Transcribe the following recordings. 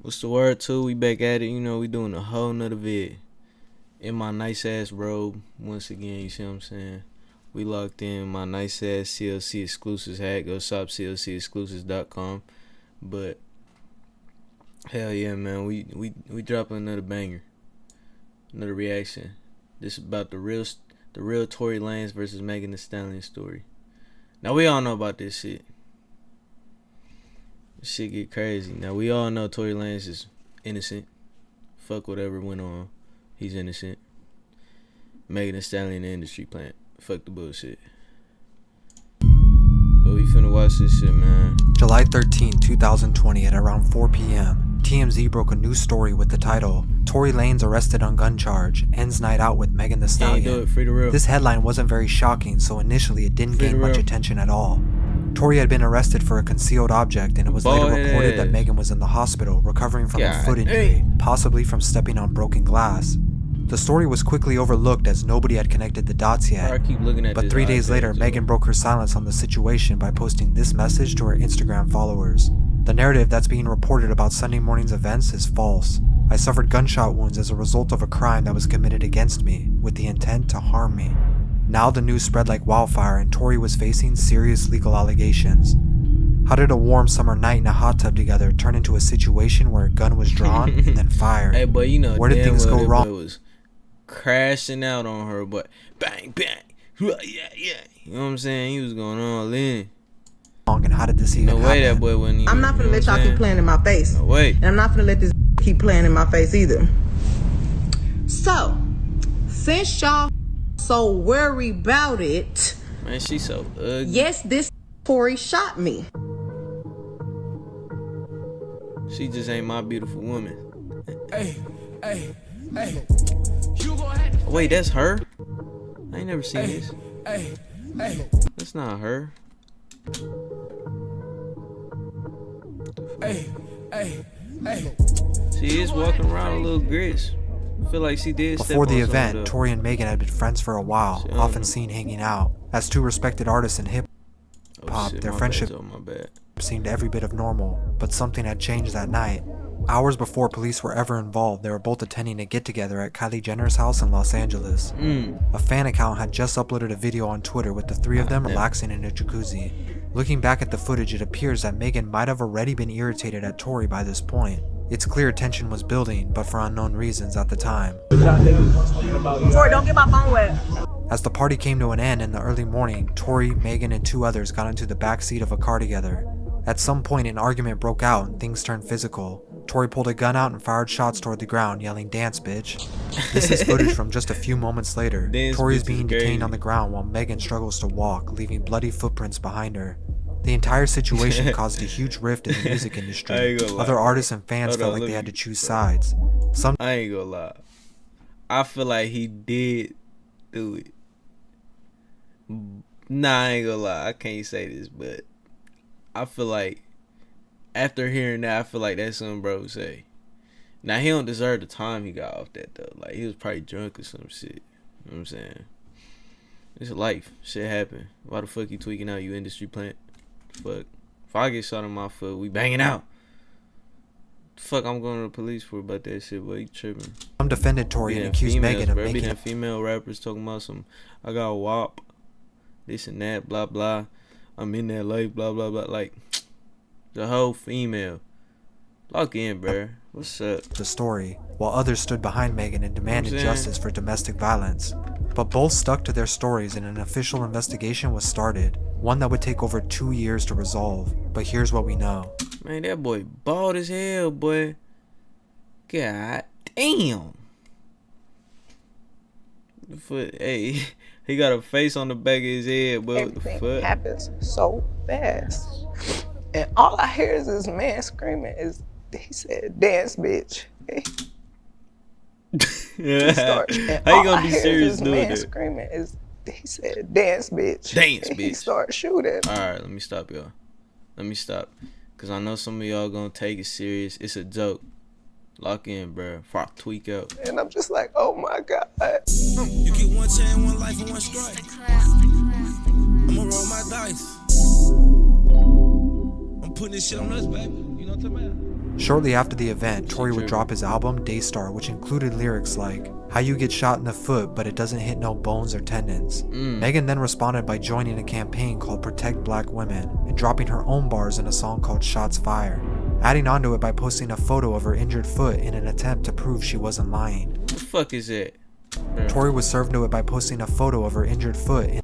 What's the word too? We back at it. You know, we doing a whole nother vid. In my nice ass robe. Once again, you see what I'm saying? We locked in my nice ass CLC exclusives hat. Go shop clcexclusives.com. But hell yeah, man, we dropping another banger. Another reaction. This is about the real Tory Lanez versus Megan Thee Stallion story. Now we all know about this shit. This shit get crazy. Now we all know Tory Lanez is innocent. Fuck whatever went on. He's innocent. Megan Thee Stallion the industry plant. Fuck the bullshit. But we finna watch this shit, man. July 13, 2020 at around 4 p.m. TMZ broke a new story with the title, Tory Lanez arrested on gun charge, ends night out with Megan Thee Stallion. Can't do it, free to real. This headline wasn't very shocking, so initially it didn't gain much attention at all. Tory had been arrested for a concealed object, and it was later reported that Megan was in the hospital recovering from a foot injury, possibly from stepping on broken glass. The story was quickly overlooked as nobody had connected the dots yet, but 3 days later, Megan broke her silence on the situation by posting this message to her Instagram followers. The narrative that's being reported about Sunday morning's events is false. I suffered gunshot wounds as a result of a crime that was committed against me, with the intent to harm me. Now the news spread like wildfire and Tory was facing serious legal allegations. How did a warm summer night in a hot tub together turn into a situation where a gun was drawn and then fired? Hey, but you know, where did things go wrong? It was crashing out on her, but bang, bang, yeah. You know what I'm saying? He was going all in. And how did this even happen? No way that boy wasn't even, I'm not gonna let y'all keep playing in my face. No way. And I'm not gonna let this keep playing in my face either. So, since y'all so worried about it, man, she so ugly. Yes, this Tory shot me. She just ain't my beautiful woman. Hey. Wait, that's her? I ain't never seen this. Hey. That's not her. Hey. She is walking around with little grits. I feel like she did. Before the event, Tory and Megan had been friends for a while, often seen hanging out. As two respected artists in hip-hop, their friendship seemed every bit of normal, but something had changed that night. Hours before police were ever involved, they were both attending a get-together at Kylie Jenner's house in Los Angeles. A fan account had just uploaded a video on Twitter with the three of them relaxing in a jacuzzi. Looking back at the footage, it appears that Megan might have already been irritated at Tory by this point. It's clear tension was building, but for unknown reasons at the time. Tory, don't get my phone wet. As the party came to an end in the early morning, Tory, Megan, and two others got into the back seat of a car together. At some point, an argument broke out and things turned physical. Tory pulled a gun out and fired shots toward the ground, yelling, "Dance, bitch." This is footage from just a few moments later. Tory is being detained on the ground while Megan struggles to walk, leaving bloody footprints behind her. The entire situation caused a huge rift in the music industry. Other artists and fans felt like they had to choose sides. I ain't gonna lie. I feel like he did do it. Nah, I ain't gonna lie. I can't say this, but I feel like after hearing that, I feel like that's something bro would say. Now, he don't deserve the time he got off that, though. Like, he was probably drunk or some shit. You know what I'm saying? It's life. Shit happen. Why the fuck you tweaking out, you industry plant? Fuck. If I get shot in my foot, we banging out. Fuck, I'm going to the police for about that shit, boy. You tripping. Some defended Tory and accused Megan of making it. Female rappers talking about some, I got a WAP, this and that, blah, blah. I'm in that life, blah, blah, blah. Like, the whole female. Lock in, bruh. What's up? The story, while others stood behind Megan and demanded justice for domestic violence. But both stuck to their stories and an official investigation was started, one that would take over 2 years to resolve. But here's what we know. Man, that boy bald as hell, boy. God damn. The foot, hey, he got a face on the back of his head, but what the fuck? Happens so fast. And all I hear is this man screaming, he said, "Dance, bitch." How you gonna be serious doing that? Screaming he said, "Dance, bitch." Dance, bitch. He started shooting. Alright, let me stop, y'all. Let me stop. Because I know some of y'all gonna take it serious. It's a joke. Lock in, bro. Before I tweak out. And I'm just like, oh my God. You get one chance, one life, and one strike. I'ma roll my dice. I'm putting this shit on us, baby. You know Shortly after the event, Tory would drop his album, Daystar, which included lyrics like, "How you get shot in the foot, but it doesn't hit no bones or tendons." Megan then responded by joining a campaign called Protect Black Women and dropping her own bars in a song called Shots Fired, adding onto it by posting a photo of her injured foot in an attempt to prove she wasn't lying. What the fuck is that? Tory was served to it by posting a photo of her injured foot in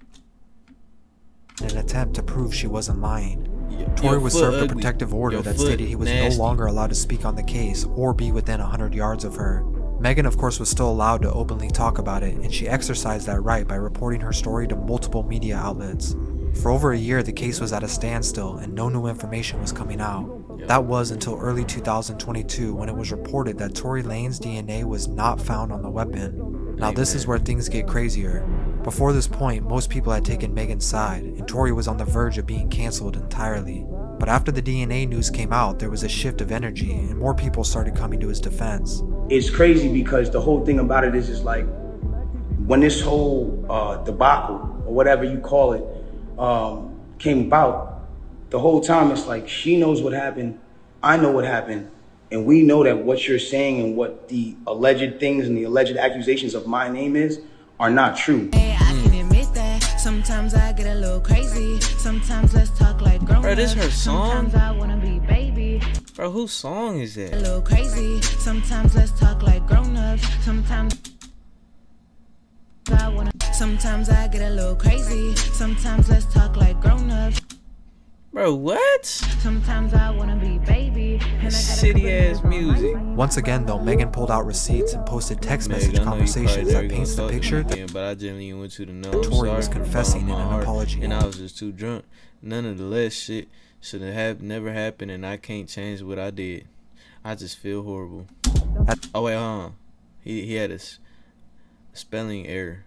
an attempt to prove she wasn't lying. Tory was served a protective order that stated he was no longer allowed to speak on the case or be within 100 yards of her. Megan, of course, was still allowed to openly talk about it, and she exercised that right by reporting her story to multiple media outlets. For over a year, the case was at a standstill and no new information was coming out. That was until early 2022 when it was reported that Tory Lanez's DNA was not found on the weapon. Now this is where things get crazier. Before this point, most people had taken Megan's side, and Tory was on the verge of being cancelled entirely. But after the DNA news came out, there was a shift of energy, and more people started coming to his defense. It's crazy because the whole thing about it is like, when this whole debacle, or whatever you call it, came about, the whole time it's like, she knows what happened, I know what happened, and we know that what you're saying and what the alleged things and the alleged accusations of my name are not true. Hey, I can admit that. Sometimes I get a little crazy. Sometimes let's talk like grown-ups. Bro, this her song? Sometimes I wanna be baby. Bro, whose song is A that? little crazy. Sometimes let's talk like grown-ups. Sometimes I get a little crazy. Sometimes let's talk like grown-ups. Bro, what? Sometimes I wanna be baby. And I got City ass music. Once again though, Megan pulled out receipts and posted text message conversations that paints the picture that but I genuinely want you to know Tory was confessing in an apology. And I was just too drunk. None of the less shit should have never happened, and I can't change what I did. I just feel horrible. Oh wait, hold on. He had a spelling error.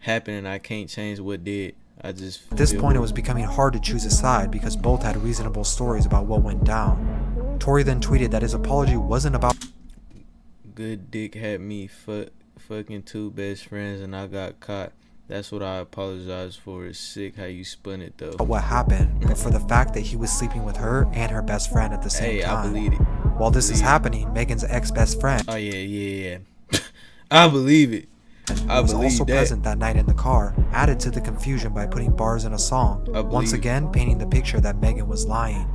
Happened, and I can't change what did. At this point, it was becoming hard to choose a side because both had reasonable stories about what went down. Tory then tweeted that his apology wasn't about good dick had me fucking two best friends and I got caught. That's what I apologize for. It's sick how you spun it though. what happened, but for the fact that he was sleeping with her and her best friend at the same time. I believe it. While this is happening, Megan's ex-best friend Oh yeah. I believe it. I was believe also that. present that night in the car, added to the confusion by putting bars in a song, once again painting the picture that Megan was lying.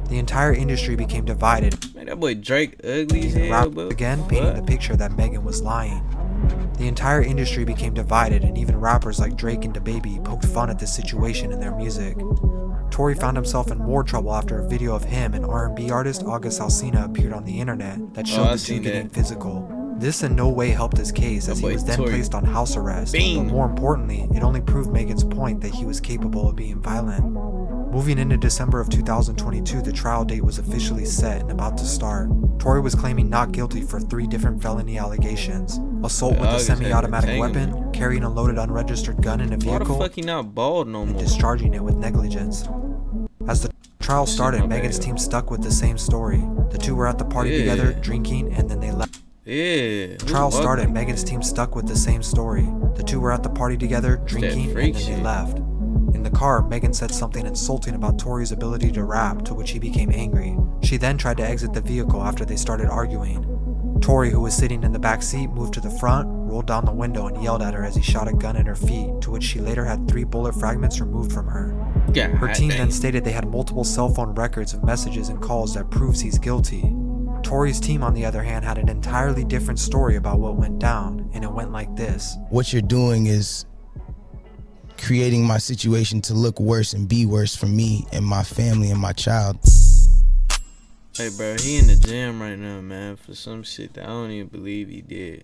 The entire industry became divided. Man, that boy Drake ugly as hell, bro. Again painting the picture that Megan was lying. The entire industry became divided, and even rappers like Drake and DaBaby poked fun at this situation in their music. Tory found himself in more trouble after a video of him and R&B artist August Alsina appeared on the internet that showed the two getting physical. This in no way helped his case, as he was then placed on house arrest, but more importantly, it only proved Megan's point that he was capable of being violent. Moving into December of 2022, the trial date was officially set and about to start. Tory was claiming not guilty for 3 different felony allegations: assault with a semi-automatic weapon, carrying a loaded unregistered gun in a vehicle, Why the fuck he not bald no more? and discharging it with negligence. As the trial started, Megan's team stuck with the same story. The two were at the party together, drinking, and then they left. Yeah. The trial started, Megan's team stuck with the same story. The two were at the party together, drinking, and then they left. In the car, Megan said something insulting about Tory's ability to rap, to which he became angry. She then tried to exit the vehicle after they started arguing. Tory, who was sitting in the back seat, moved to the front, rolled down the window, and yelled at her as he shot a gun at her feet, to which she later had 3 bullet fragments removed from her. Her team then stated they had multiple cell phone records of messages and calls that proves he's guilty. Tory's team, on the other hand, had an entirely different story about what went down, and it went like this. What you're doing is creating my situation to look worse and be worse for me and my family and my child. Hey bro, he in the gym right now, man, for some shit that I don't even believe he did.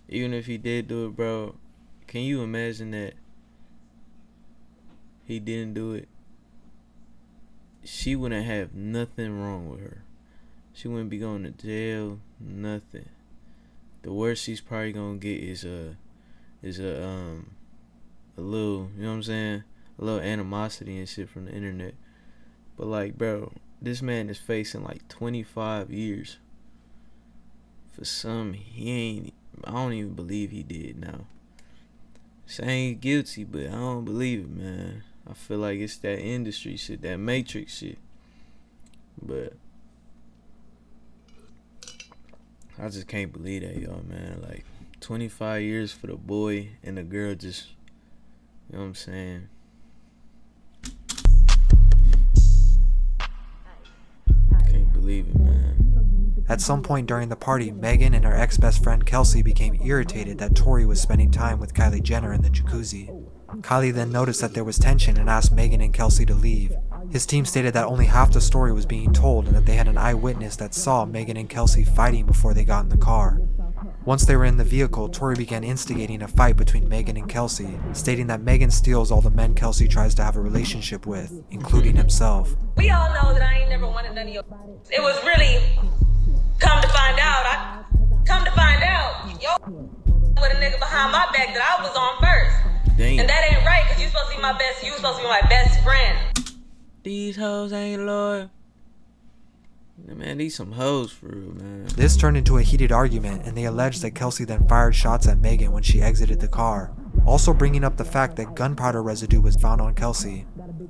Even if he did do it, bro, can you imagine that he didn't do it? She wouldn't have nothing wrong with her. She wouldn't be going to jail, nothing. The worst she's probably gonna get is a little, you know what I'm saying? A little animosity and shit from the internet. But like, bro, this man is facing like 25 years for some I don't even believe he did now. Saying guilty, but I don't believe it, man. I feel like it's that industry shit, that Matrix shit. But I just can't believe that, y'all, man. Like, 25 years for the boy and the girl just, you know what I'm saying? Can't believe it, man. At some point during the party, Megan and her ex-best friend Kelsey became irritated that Tory was spending time with Kylie Jenner in the jacuzzi. Kylie then noticed that there was tension and asked Megan and Kelsey to leave. His team stated that only half the story was being told and that they had an eyewitness that saw Megan and Kelsey fighting before they got in the car. Once they were in the vehicle, Tory began instigating a fight between Megan and Kelsey, stating that Megan steals all the men Kelsey tries to have a relationship with, including himself. We all know that I ain't never wanted none of your. It was really, come to find out, yo, with a nigga behind my back that I was on first. Damn. And that ain't right, because you supposed to be my best, you supposed to be my best friend. These hoes ain't loyal. Man, these some hoes for real, man. This turned into a heated argument, and they alleged that Kelsey then fired shots at Megan when she exited the car, also bringing up the fact that gunpowder residue was found on Kelsey.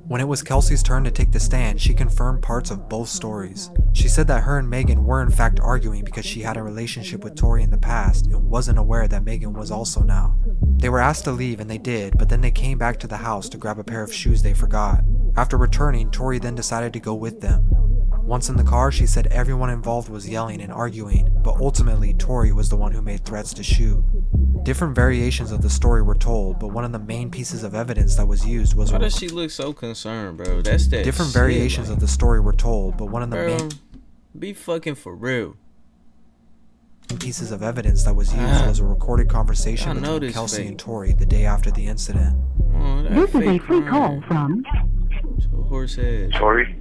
When it was Kelsey's turn to take the stand, she confirmed parts of both stories. She said that her and Megan were in fact arguing because she had a relationship with Tory in the past and wasn't aware that Megan was also now. They were asked to leave and they did, but then they came back to the house to grab a pair of shoes they forgot. After returning, Tory then decided to go with them. Once in the car, she said everyone involved was yelling and arguing, but ultimately Tory was the one who made threats to shoot. Different variations of the story were told, but one of the main pieces of evidence that was used was... Why does she look so concerned, bro? That's that Different shit, variations like, of the story were told, but one of the bro, be fucking for real. main pieces of evidence that was used was a recorded conversation between Kelsey fake. and Tory the day after the incident. Oh, This is a free call from... So horse ass. Tory,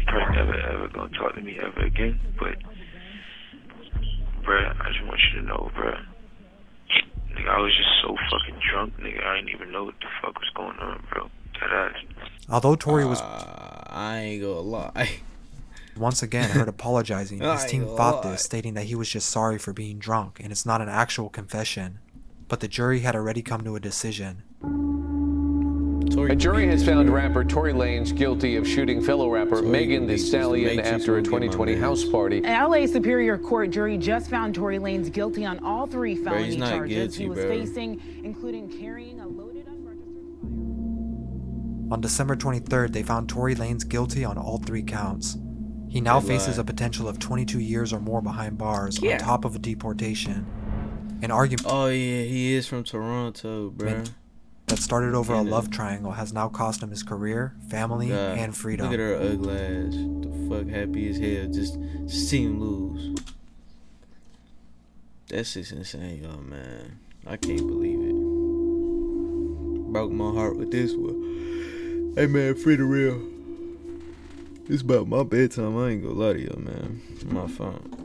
probably never ever gonna talk to me ever again, but bruh, I just want you to know, bruh, nigga, I was just so fucking drunk, nigga, I didn't even know what the fuck was going on, bro. That ass. Although Tory was I ain't gonna lie. once again heard apologizing, his team fought this, stating that he was just sorry for being drunk and it's not an actual confession. But the jury had already come to a decision. A jury has found rapper Tory Lanez guilty of shooting fellow rapper Megan Thee Stallion after a 2020 house party. An LA Superior Court jury just found Tory Lanez guilty on all 3 felony charges he was facing, including carrying a loaded unregistered firearm. On December 23rd, they found Tory Lanez guilty on all 3 counts. He now faces a potential of 22 years or more behind bars on top of a deportation. An argument Oh yeah, he is from Toronto, bro. That started over a love triangle has now cost him his career, family, and freedom. Look at her ugly ass. The fuck, happy as hell. Just see him lose. That's just insane, y'all, man. I can't believe it. Broke my heart with this one. Hey, man, free the real. It's about my bedtime. I ain't gonna lie to y'all, man. My phone.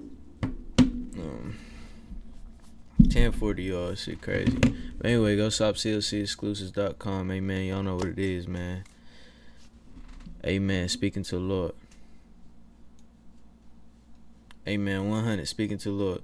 10:40, y'all. Shit crazy. But anyway, go shop clcexclusives.com. Hey, man, y'all know what it is, man. Amen. Speaking to the Lord. Amen. 100. Speaking to the Lord.